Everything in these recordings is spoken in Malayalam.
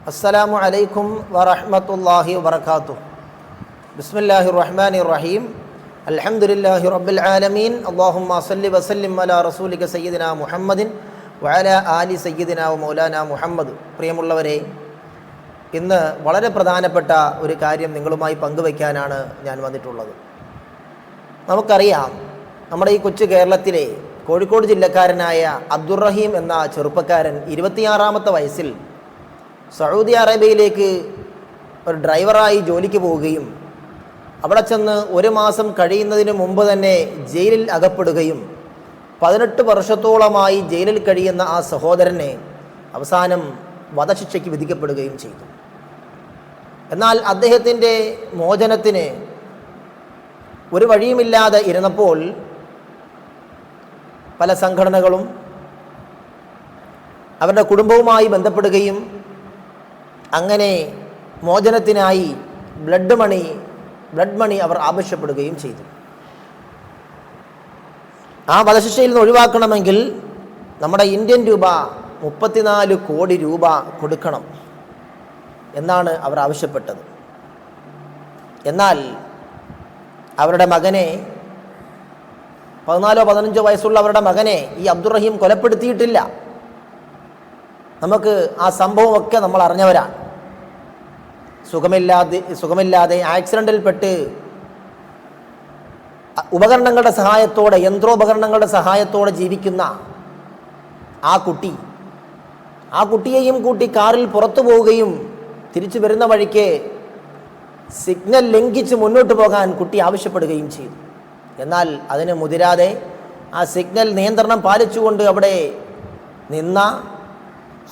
അസ്സലാമു അലൈക്കും വറഹ്മത്തുള്ളാഹി വബറകാതുഹു. ബിസ്മില്ലാഹിർ റഹ്മാനിർ റഹീം. അൽഹംദുലില്ലാഹി റബ്ബിൽ ആലമീൻ. അല്ലാഹുമ്മ സല്ലി വസല്ലിം അലാ റസൂലിക സയ്യിദിനാ മുഹമ്മദിൻ വഅലാ ആലി സയ്യിദിനാ മൗലാനാ മുഹമ്മദ്. പ്രിയമുള്ളവരെ, ഇന്ന് വളരെ പ്രധാനപ്പെട്ട ഒരു കാര്യം നിങ്ങളുമായി പങ്കുവയ്ക്കാനാണ് ഞാൻ വന്നിട്ടുള്ളത്. നമുക്കറിയാം, നമ്മുടെ ഈ കൊച്ചു കേരളത്തിലെ കോഴിക്കോട് ജില്ലക്കാരനായ അബ്ദുറഹീം എന്ന ചെറുപ്പക്കാരൻ 26-ാമത്തെ വയസ്സിൽ സൗദി അറേബ്യയിലേക്ക് ഒരു ഡ്രൈവറായി ജോലിക്ക് പോവുകയും അവിടെ ചെന്ന് 1 മാസം കഴിയുന്നതിന് മുമ്പ് തന്നെ ജയിലിൽ അകപ്പെടുകയും 18 വർഷത്തോളമായി ജയിലിൽ കഴിയുന്ന ആ സഹോദരനെ അവസാനം വധശിക്ഷയ്ക്ക് വിധിക്കപ്പെടുകയും ചെയ്തു. എന്നാൽ അദ്ദേഹത്തിൻ്റെ മോചനത്തിന് ഒരു വഴിയുമില്ലാതെ ഇരുന്നപ്പോൾ പല സംഘടനകളും അവരുടെ കുടുംബവുമായി ബന്ധപ്പെടുകയും അങ്ങനെ മോചനത്തിനായി ബ്ലഡ് മണി അവർ ആവശ്യപ്പെടുകയും ചെയ്തു. ആ വധശിക്ഷയിൽ നിന്ന് ഒഴിവാക്കണമെങ്കിൽ നമ്മുടെ ഇന്ത്യൻ രൂപ 34 കോടി രൂപ കൊടുക്കണം എന്നാണ് അവർ ആവശ്യപ്പെട്ടത്. എന്നാൽ അവരുടെ മകനെ, 14-15 വയസ്സുള്ള അവരുടെ മകനെ ഈ അബ്ദുറഹീം കൊലപ്പെടുത്തിയിട്ടില്ല. നമുക്ക് ആ സംഭവമൊക്കെ നമ്മൾ അറിഞ്ഞവരാണ്. സുഖമില്ലാതെ ആക്സിഡൻറ്റിൽപ്പെട്ട് ഉപകരണങ്ങളുടെ സഹായത്തോടെ, യന്ത്രോപകരണങ്ങളുടെ സഹായത്തോടെ ജീവിക്കുന്ന ആ കുട്ടിയെയും കൂട്ടി കാറിൽ പുറത്തു പോവുകയും തിരിച്ചു വരുന്ന വഴിക്ക് സിഗ്നൽ ലംഘിച്ച് മുന്നോട്ട് പോകാൻ കുട്ടി ആവശ്യപ്പെടുകയും ചെയ്തു. എന്നാൽ അതിന് മുതിരാതെ ആ സിഗ്നൽ നിയന്ത്രണം പാലിച്ചുകൊണ്ട് അവിടെ നിന്ന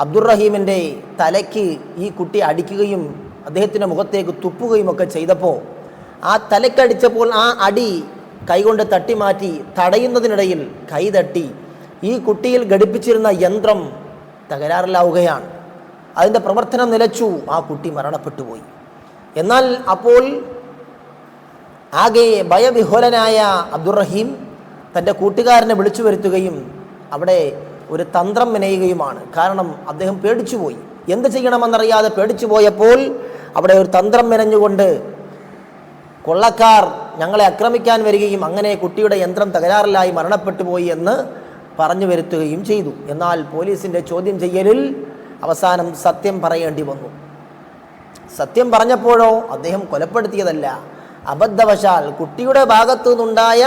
അബ്ദുറഹീമിൻ്റെ തലയ്ക്ക് ഈ കുട്ടി അടിക്കുകയും അദ്ദേഹത്തിൻ്റെ മുഖത്തേക്ക് തുപ്പുകയും ഒക്കെ ചെയ്തപ്പോൾ, ആ തലയ്ക്കടിച്ചപ്പോൾ ആ അടി കൈകൊണ്ട് തട്ടി മാറ്റി തടയുന്നതിനിടയിൽ കൈ തട്ടി ഈ കുട്ടിയിൽ ഘടിപ്പിച്ചിരുന്ന യന്ത്രം തകരാറിലാവുകയാണ്. അതിൻ്റെ പ്രവർത്തനം നിലച്ചു, ആ കുട്ടി മരണപ്പെട്ടുപോയി. എന്നാൽ അപ്പോൾ ആകെ ഭയവിഹ്വലനായ അബ്ദുറഹീം തൻ്റെ കൂട്ടുകാരനെ വിളിച്ചു വരുത്തുകയും അവിടെ ഒരു തന്ത്രം മെനയുകയുമാണ്. കാരണം അദ്ദേഹം പേടിച്ചുപോയി, എന്ത് ചെയ്യണമെന്നറിയാതെ പേടിച്ചു പോയപ്പോൾ അവിടെ ഒരു തന്ത്രം മെനഞ്ഞുകൊണ്ട് കൊള്ളക്കാർ ഞങ്ങളെ ആക്രമിക്കാൻ വരികയും അങ്ങനെ കുട്ടിയുടെ യന്ത്രം തകരാറിലായി മരണപ്പെട്ടു പോയി എന്ന് പറഞ്ഞു വരുത്തുകയും ചെയ്തു. എന്നാൽ പോലീസിൻ്റെ ചോദ്യം ചെയ്യലിൽ അവസാനം സത്യം പറയേണ്ടി വന്നു. സത്യം പറഞ്ഞപ്പോഴോ അദ്ദേഹം കൊലപ്പെടുത്തിയതല്ല, അബദ്ധവശാൽ കുട്ടിയുടെ ഭാഗത്തു നിന്നുണ്ടായ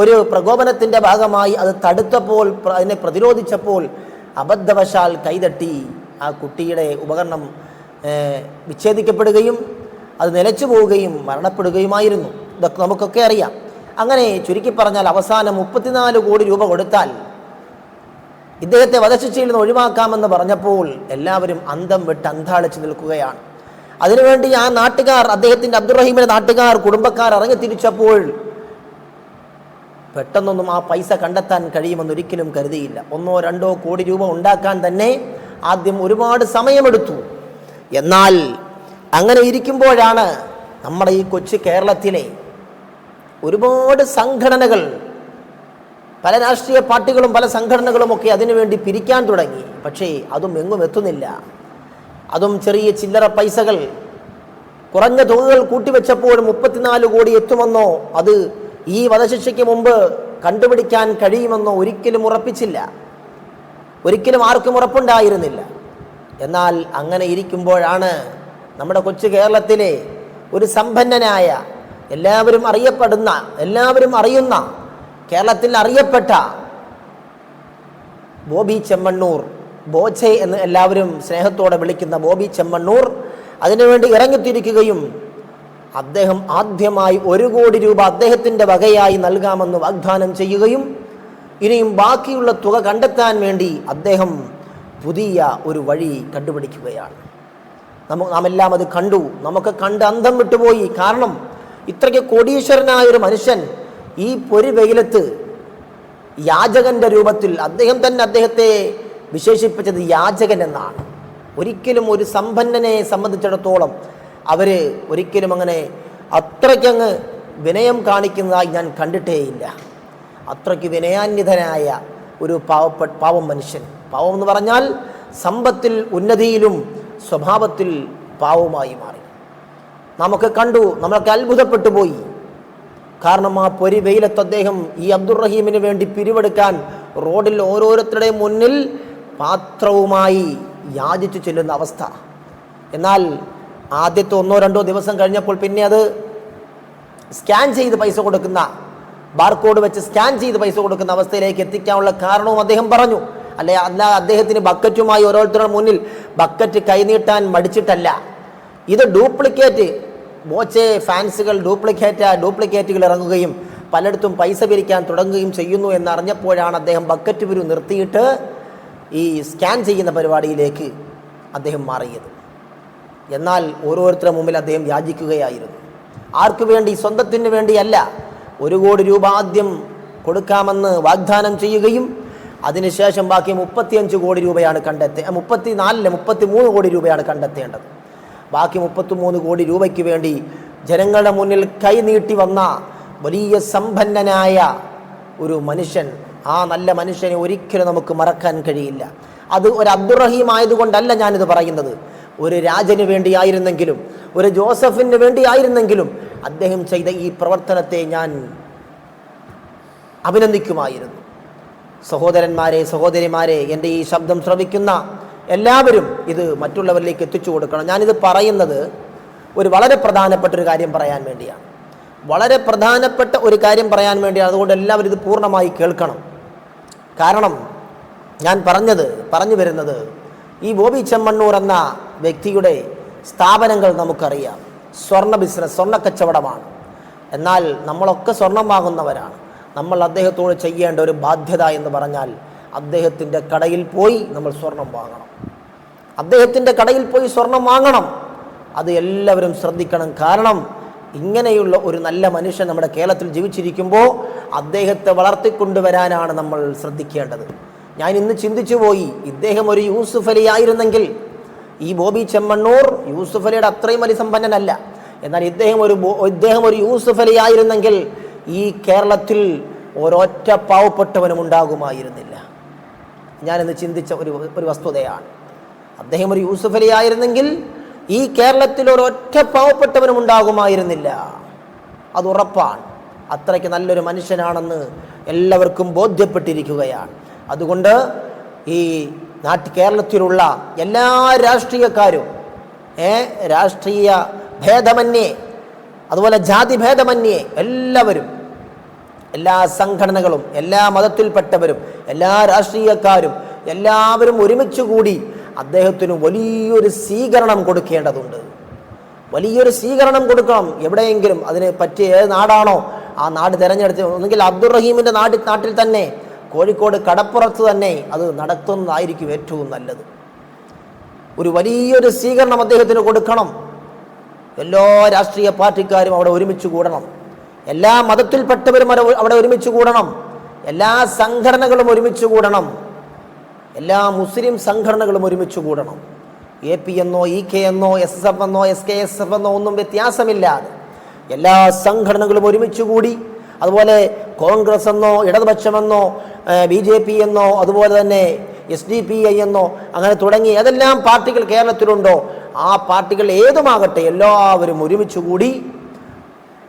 ഒരു പ്രകോപനത്തിൻ്റെ ഭാഗമായി അത് തടുത്തപ്പോൾ, അതിനെ പ്രതിരോധിച്ചപ്പോൾ അബദ്ധവശാൽ കൈതട്ടി ആ കുട്ടിയുടെ ഉപകരണം വിച്ഛേദിക്കപ്പെടുകയും അത് നിലച്ചു പോവുകയും മരണപ്പെടുകയുമായിരുന്നു. ഇതൊക്കെ നമുക്കൊക്കെ അറിയാം. അങ്ങനെ ചുരുക്കി പറഞ്ഞാൽ അവസാനം 34 കോടി രൂപ കൊടുത്താൽ ഇദ്ദേഹത്തെ വധശിക്ഷയിൽ നിന്ന് ഒഴിവാക്കാമെന്ന് പറഞ്ഞപ്പോൾ എല്ലാവരും അന്തം വിട്ട് അന്താളിച്ച് നിൽക്കുകയാണ്. അതിനുവേണ്ടി ആ നാട്ടുകാർ, അദ്ദേഹത്തിൻ്റെ അബ്ദുറഹീമിൻ്റെ നാട്ടുകാർ, കുടുംബക്കാർ ഇറങ്ങി തിരിച്ചപ്പോൾ പെട്ടെന്നൊന്നും ആ പൈസ കണ്ടെത്താൻ കഴിയുമെന്ന് ഒരിക്കലും കരുതിയില്ല. 1-2 കോടി രൂപ ഉണ്ടാക്കാൻ തന്നെ ആദ്യം ഒരുപാട് സമയമെടുത്തു. എന്നാൽ അങ്ങനെ ഇരിക്കുമ്പോഴാണ് നമ്മുടെ ഈ കൊച്ചു കേരളത്തിലെ ഒരുപാട് സംഘടനകൾ, പല രാഷ്ട്രീയ പാർട്ടികളും പല സംഘടനകളും ഒക്കെ അതിനുവേണ്ടി പിരിക്കാൻ തുടങ്ങി. പക്ഷേ അതും എങ്ങും എത്തുന്നില്ല. അതും ചെറിയ ചില്ലറ പൈസകൾ, കുറഞ്ഞ തുകകൾ കൂട്ടിവെച്ചപ്പോൾ 34 കോടി എത്തുമെന്നോ അത് ഈ വധശിക്ഷയ്ക്ക് മുമ്പ് കണ്ടുപിടിക്കാൻ കഴിയുമെന്നോ ഒരിക്കലും ഉറപ്പിച്ചില്ല. ഒരിക്കലും ആർക്കും ഉറപ്പുണ്ടായിരുന്നില്ല. എന്നാൽ അങ്ങനെ ഇരിക്കുമ്പോഴാണ് നമ്മുടെ കൊച്ചു കേരളത്തിലെ ഒരു സമ്പന്നനായ, എല്ലാവരും അറിയുന്ന, കേരളത്തിൽ അറിയപ്പെട്ട ബോബി ചെമ്മണ്ണൂർ, ബോച്ചെ എന്ന് എല്ലാവരും സ്നേഹത്തോടെ വിളിക്കുന്ന ബോബി ചെമ്മണ്ണൂർ അതിനുവേണ്ടി ഇറങ്ങിത്തിരിക്കുകയും അദ്ദേഹം ആദ്യമായി 1 കോടി രൂപ അദ്ദേഹത്തിൻ്റെ വകയായി നൽകാമെന്ന് വാഗ്ദാനം ചെയ്യുകയും ഇനിയും ബാക്കിയുള്ള തുക കണ്ടെത്താൻ വേണ്ടി അദ്ദേഹം പുതിയ ഒരു വഴി കണ്ടുപിടിക്കുകയാണ്. നാം എല്ലാം അത് കണ്ടു. നമുക്ക് കണ്ട് അന്തം വിട്ടുപോയി. കാരണം ഇത്രയ്ക്ക് കോടീശ്വരനായ ഒരു മനുഷ്യൻ ഈ പൊരി വെയിലത്ത് യാചകന്റെ രൂപത്തിൽ, അദ്ദേഹം തന്നെ അദ്ദേഹത്തെ വിശേഷിപ്പിച്ചത് യാചകൻ എന്നാണ്. ഒരിക്കലും ഒരു സമ്പന്നനെ സംബന്ധിച്ചിടത്തോളം അവർ ഒരിക്കലും അങ്ങനെ അത്രയ്ക്കങ്ങ് വിനയം കാണിക്കുന്നതായി ഞാൻ കണ്ടിട്ടേയില്ല. അത്രയ്ക്ക് വിനയാന്വിതനായ ഒരു പാവം മനുഷ്യൻ. പാവം എന്ന് പറഞ്ഞാൽ സമ്പത്തിൽ ഉന്നതിയിലും സ്വഭാവത്തിൽ പാവമായി മാറി. നമുക്ക് കണ്ടു, നമ്മളൊക്കെ അത്ഭുതപ്പെട്ടു പോയി. കാരണം ആ പൊരി വെയിലത്ത് അദ്ദേഹം ഈ അബ്ദുറഹീമിന് വേണ്ടി പിരിവെടുക്കാൻ റോഡിൽ ഓരോരുത്തരുടെയും മുന്നിൽ പാത്രവുമായി യാചിച്ചു ചെല്ലുന്ന അവസ്ഥ. എന്നാൽ ആദ്യത്തെ 1-2 ദിവസം കഴിഞ്ഞപ്പോൾ പിന്നെ അത് സ്കാൻ ചെയ്ത് പൈസ കൊടുക്കുന്ന, ബാർകോഡ് വെച്ച് സ്കാൻ ചെയ്ത് പൈസ കൊടുക്കുന്ന അവസ്ഥയിലേക്ക് എത്തിക്കാനുള്ള കാരണവും അദ്ദേഹം പറഞ്ഞു. അല്ല അദ്ദേഹത്തിന് ബക്കറ്റുമായി ഓരോരുത്തരുടെ മുന്നിൽ ബക്കറ്റ് കൈനീട്ടാൻ മടിച്ചിട്ടല്ല. ഇത് ഡ്യൂപ്ലിക്കേറ്റ് ബോച്ചെ ഫാൻസുകൾ ഡ്യൂപ്ലിക്കേറ്റുകൾ ഇറങ്ങുകയും പലയിടത്തും പൈസ പിരിക്കാൻ തുടങ്ങുകയും ചെയ്യുന്നു എന്നറിഞ്ഞപ്പോഴാണ് അദ്ദേഹം ബക്കറ്റ് പിരിവ് നിർത്തിയിട്ട് ഈ സ്കാൻ ചെയ്യുന്ന പരിപാടിയിലേക്ക് അദ്ദേഹം മാറിയത്. എന്നാൽ ഓരോരുത്തരുടെ മുമ്പിൽ അദ്ദേഹം യാചിക്കുകയായിരുന്നു. ആർക്കു വേണ്ടി? സ്വന്തത്തിന് വേണ്ടിയല്ല. 1 കോടി രൂപ ആദ്യം കൊടുക്കാമെന്ന് വാഗ്ദാനം ചെയ്യുകയും അതിനുശേഷം ബാക്കി 35 കോടി രൂപയാണ് 33 കോടി രൂപയാണ് കണ്ടെത്തേണ്ടത്. ബാക്കി 33 കോടി രൂപയ്ക്ക് വേണ്ടി ജനങ്ങളുടെ മുന്നിൽ കൈനീട്ടി വന്ന വലിയ സമ്പന്നനായ ഒരു മനുഷ്യൻ. ആ നല്ല മനുഷ്യനെ ഒരിക്കലും നമുക്ക് മറക്കാൻ കഴിയില്ല. അത് ഒരു അബ്ദുറഹീം ആയതുകൊണ്ടല്ല ഞാനിത് പറയുന്നത്. ഒരു രാജന് വേണ്ടിയായിരുന്നെങ്കിലും, ഒരു ജോസഫിന് വേണ്ടിയായിരുന്നെങ്കിലും അദ്ദേഹം ചെയ്ത ഈ പ്രവർത്തനത്തെ ഞാൻ അഭിനന്ദിക്കുമായിരുന്നു. സഹോദരന്മാരെ, സഹോദരിമാരെ, എൻ്റെ ഈ ശബ്ദം ശ്രവിക്കുന്ന എല്ലാവരും ഇത് മറ്റുള്ളവരിലേക്ക് എത്തിച്ചു കൊടുക്കണം. ഞാനിത് പറയുന്നത് ഒരു വളരെ പ്രധാനപ്പെട്ട ഒരു കാര്യം പറയാൻ വേണ്ടിയാണ്. അതുകൊണ്ട് എല്ലാവരും ഇത് പൂർണ്ണമായി കേൾക്കണം. കാരണം ഞാൻ പറഞ്ഞു വരുന്നത് ഈ ബോബി ചെമ്മണ്ണൂർ എന്ന വ്യക്തിയുടെ സ്ഥാപനങ്ങൾ നമുക്കറിയാം. സ്വർണ്ണ ബിസിനസ്, സ്വർണ്ണ കച്ചവടമാണ്. എന്നാൽ നമ്മളൊക്കെ സ്വർണം വാങ്ങുന്നവരാണ്. നമ്മൾ അദ്ദേഹത്തോട് ചെയ്യേണ്ട ഒരു ബാധ്യത എന്ന് പറഞ്ഞാൽ അദ്ദേഹത്തിൻ്റെ കടയിൽ പോയി നമ്മൾ സ്വർണം വാങ്ങണം. അത് എല്ലാവരും ശ്രദ്ധിക്കണം. കാരണം ഇങ്ങനെയുള്ള ഒരു നല്ല മനുഷ്യൻ നമ്മുടെ കേരളത്തിൽ ജീവിച്ചിരിക്കുമ്പോൾ അദ്ദേഹത്തെ വളർത്തിക്കൊണ്ടുവരാനാണ് നമ്മൾ ശ്രദ്ധിക്കേണ്ടത്. ഞാൻ ഇന്ന് ചിന്തിച്ചു പോയി, ഇദ്ദേഹം ഒരു യൂസുഫ് അലി ആയിരുന്നെങ്കിൽ, ഈ ബോബി ചെമ്മണ്ണൂർ യൂസുഫ് അലിയുടെ അത്രയും വലിയ സമ്പന്നനല്ല, എന്നാൽ ഇദ്ദേഹം ഒരു യൂസുഫ് അലി ആയിരുന്നെങ്കിൽ ഈ കേരളത്തിൽ ഒരൊറ്റ പാവപ്പെട്ടവനും ഉണ്ടാകുമായിരുന്നില്ല. ഞാനിന്ന് ചിന്തിച്ച ഒരു വസ്തുതയാണ്. അദ്ദേഹം ഒരു യൂസുഫ് അലി ആയിരുന്നെങ്കിൽ ഈ കേരളത്തിൽ ഒരൊറ്റ പാവപ്പെട്ടവനും ഉണ്ടാകുമായിരുന്നില്ല. അത് ഉറപ്പാണ്. അത്രയ്ക്ക് നല്ലൊരു മനുഷ്യനാണെന്ന് എല്ലാവർക്കും ബോധ്യപ്പെട്ടിരിക്കുകയാണ്. അതുകൊണ്ട് ഈ കേരളത്തിലുള്ള എല്ലാ രാഷ്ട്രീയക്കാരും, രാഷ്ട്രീയ ഭേദമന്യേ, അതുപോലെ ജാതി ഭേദമന്യേ എല്ലാവരും, എല്ലാ സംഘടനകളും, എല്ലാ മതത്തിൽപ്പെട്ടവരും, എല്ലാ രാഷ്ട്രീയക്കാരും എല്ലാവരും ഒരുമിച്ച് കൂടി അദ്ദേഹത്തിന് വലിയൊരു സ്വീകരണം കൊടുക്കേണ്ടതുണ്ട്. വലിയൊരു സ്വീകരണം കൊടുക്കണം. എവിടെയെങ്കിലും അതിന് പറ്റിയ ഏത് നാടാണോ ആ നാട് തിരഞ്ഞെടുത്ത്, ഒന്നുകിൽ അബ്ദുറഹീമിൻ്റെ നാട്ടിൽ തന്നെ, കോഴിക്കോട് കടപ്പുറത്ത് തന്നെ അത് നടത്തുന്നതായിരിക്കും ഏറ്റവും നല്ലത്. ഒരു വലിയൊരു സ്വീകരണം അദ്ദേഹത്തിന് കൊടുക്കണം. എല്ലാ രാഷ്ട്രീയ പാർട്ടിക്കാരും അവിടെ ഒരുമിച്ച് കൂടണം. എല്ലാ മതത്തിൽപ്പെട്ടവരും അവിടെ ഒരുമിച്ച് കൂടണം. എല്ലാ സംഘടനകളും ഒരുമിച്ച് കൂടണം. എല്ലാ മുസ്ലിം സംഘടനകളും ഒരുമിച്ച് കൂടണം. AP എന്നോ EK എന്നോ SSF എന്നോ SKSF എന്നോ ഒന്നും വ്യത്യാസമില്ലാതെ എല്ലാ സംഘടനകളും ഒരുമിച്ച് കൂടി, അതുപോലെ കോൺഗ്രസ് എന്നോ ഇടതുപക്ഷമെന്നോ BJP എന്നോ അതുപോലെ തന്നെ SDPI എന്നോ അങ്ങനെ തുടങ്ങി ഏതെല്ലാം പാർട്ടികൾ കേരളത്തിലുണ്ടോ ആ പാർട്ടികൾ ഏതുമാകട്ടെ എല്ലാവരും ഒരുമിച്ച് കൂടി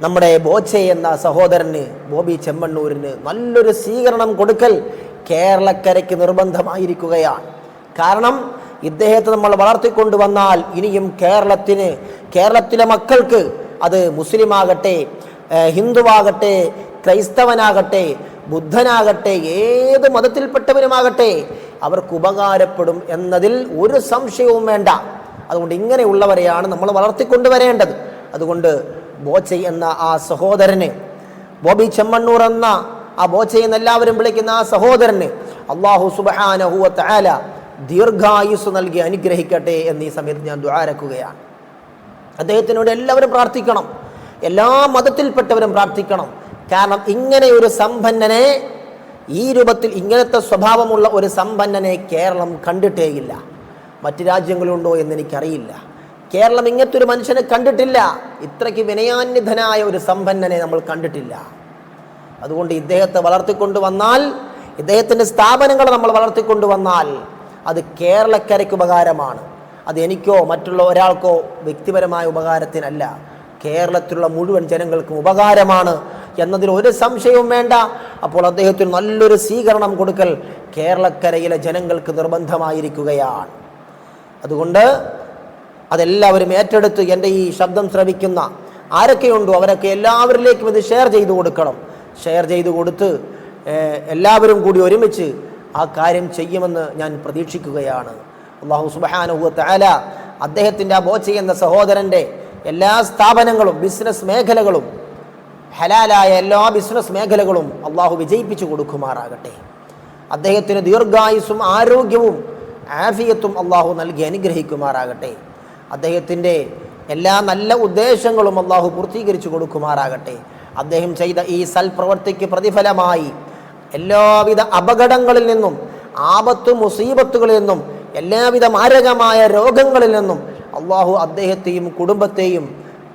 നമ്മുടെ ബോച്ചെ എന്ന സഹോദരന്, ബോബി ചെമ്മണ്ണൂരിന് നല്ലൊരു സ്വീകരണം കൊടുക്കൽ കേരളക്കരയ്ക്ക് നിർബന്ധമായിരിക്കുകയാണ്. കാരണം ഇദ്ദേഹത്തെ നമ്മൾ വളർത്തിക്കൊണ്ടുവന്നാൽ ഇനിയും കേരളത്തിലെ മക്കൾക്ക്, അത് മുസ്ലിമാകട്ടെ, ഹിന്ദുവാകട്ടെ, ക്രൈസ്തവനാകട്ടെ, ബുദ്ധനാകട്ടെ, ഏത് മതത്തിൽപ്പെട്ടവരുമാകട്ടെ, അവർക്ക് ഉപകാരപ്പെടും എന്നതിൽ ഒരു സംശയവും വേണ്ട. അതുകൊണ്ട് ഇങ്ങനെയുള്ളവരെയാണ് നമ്മൾ വളർത്തിക്കൊണ്ടുവരേണ്ടത്. അതുകൊണ്ട് ബോച്ചെ എന്ന ആ സഹോദരന്, ബോബി ചെമ്മണ്ണൂർ എന്ന ആ ബോച്ചെ എന്ന് എല്ലാവരും വിളിക്കുന്ന ആ സഹോദരന് അല്ലാഹു സുബ്ഹാനഹു വ തആല ദീർഘായുസ് നൽകി അനുഗ്രഹിക്കട്ടെ എന്ന് ഈ സമയത്ത് ഞാൻ ദുആരക്കുകയാണ്. അദ്ദേഹത്തിനോട് എല്ലാവരും പ്രാർത്ഥിക്കണം, എല്ലാ മതത്തിൽപ്പെട്ടവരും പ്രാർത്ഥിക്കണം. കാരണം ഇങ്ങനെ ഒരു സമ്പന്നനെ, ഈ രൂപത്തിൽ ഇങ്ങനത്തെ സ്വഭാവമുള്ള ഒരു സമ്പന്നനെ കേരളം കണ്ടിട്ടേയില്ല. മറ്റ് രാജ്യങ്ങളുണ്ടോ എന്നെനിക്കറിയില്ല. കേരളം ഇങ്ങനത്തെ ഒരു മനുഷ്യനെ കണ്ടിട്ടില്ല. ഇത്രയ്ക്ക് വിനയാന്വിതനായ ഒരു സമ്പന്നനെ നമ്മൾ കണ്ടിട്ടില്ല. അതുകൊണ്ട് ഇദ്ദേഹത്തെ വളർത്തിക്കൊണ്ടുവന്നാൽ, ഇദ്ദേഹത്തിൻ്റെ സ്ഥാപനങ്ങൾ നമ്മൾ വളർത്തിക്കൊണ്ടുവന്നാൽ അത് കേരളക്കരയ്ക്ക് ഉപകാരമാണ്. അത് എനിക്കോ മറ്റുള്ള ഒരാൾക്കോ വ്യക്തിപരമായ ഉപകാരത്തിനല്ല, കേരളത്തിലുള്ള മുഴുവൻ ജനങ്ങൾക്കും ഉപകാരമാണ് എന്നതിൽ ഒരു സംശയവും വേണ്ട. അപ്പോൾ അദ്ദേഹത്തിന് നല്ലൊരു സ്വീകരണം കൊടുക്കൽ കേരളക്കരയിലെ ജനങ്ങൾക്ക് നിർബന്ധമായിരിക്കുകയാണ്. അതുകൊണ്ട് അതെല്ലാവരും ഏറ്റെടുത്ത് എൻ്റെ ഈ ശബ്ദം ശ്രവിക്കുന്ന ആരൊക്കെയുണ്ടോ അവരൊക്കെ എല്ലാവരിലേക്കും ഇത് ഷെയർ ചെയ്തു കൊടുക്കണം. ഷെയർ ചെയ്തു കൊടുത്ത് എല്ലാവരും കൂടി ഒരുമിച്ച് ആ കാര്യം ചെയ്യുമെന്ന് ഞാൻ പ്രതീക്ഷിക്കുകയാണ്. അല്ലാഹു സുബ്ഹാനഹു വ തആല അദ്ദേഹത്തിൻ്റെ ആ ബോച്ച എന്ന സഹോദരൻ്റെ എല്ലാ സ്ഥാപനങ്ങളും ബിസിനസ് മേഖലകളും ഹലാലായ എല്ലാ ബിസിനസ് മേഖലകളും അള്ളാഹു വിജയിപ്പിച്ചു കൊടുക്കുമാറാകട്ടെ. അദ്ദേഹത്തിന് ദീർഘായുസ്സും ആരോഗ്യവും ആഫിയത്തും അള്ളാഹു നൽകി അനുഗ്രഹിക്കുമാറാകട്ടെ. അദ്ദേഹത്തിൻ്റെ എല്ലാ നല്ല ഉദ്ദേശങ്ങളും അള്ളാഹു പൂർത്തീകരിച്ചു കൊടുക്കുമാറാകട്ടെ. അദ്ദേഹം ചെയ്ത ഈ സൽപ്രവർത്തിക്ക് പ്രതിഫലമായി എല്ലാവിധ അപകടങ്ങളിൽ നിന്നും ആപത്തു മുസീബത്തുകളിൽ നിന്നും എല്ലാവിധ മാരകമായ രോഗങ്ങളിൽ നിന്നും അള്ളാഹു അദ്ദേഹത്തെയും കുടുംബത്തെയും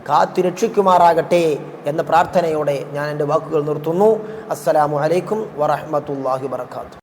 കാത്തുരക്ഷിക്കുമാറാകട്ടെ എന്ന പ്രാർത്ഥനയോടെ ഞാൻ എൻ്റെ വാക്കുകൾ നിർത്തുന്നു. അസ്സലാമു അലൈക്കും വറഹ്മത്തുള്ളാഹി വബറകാതുഹു.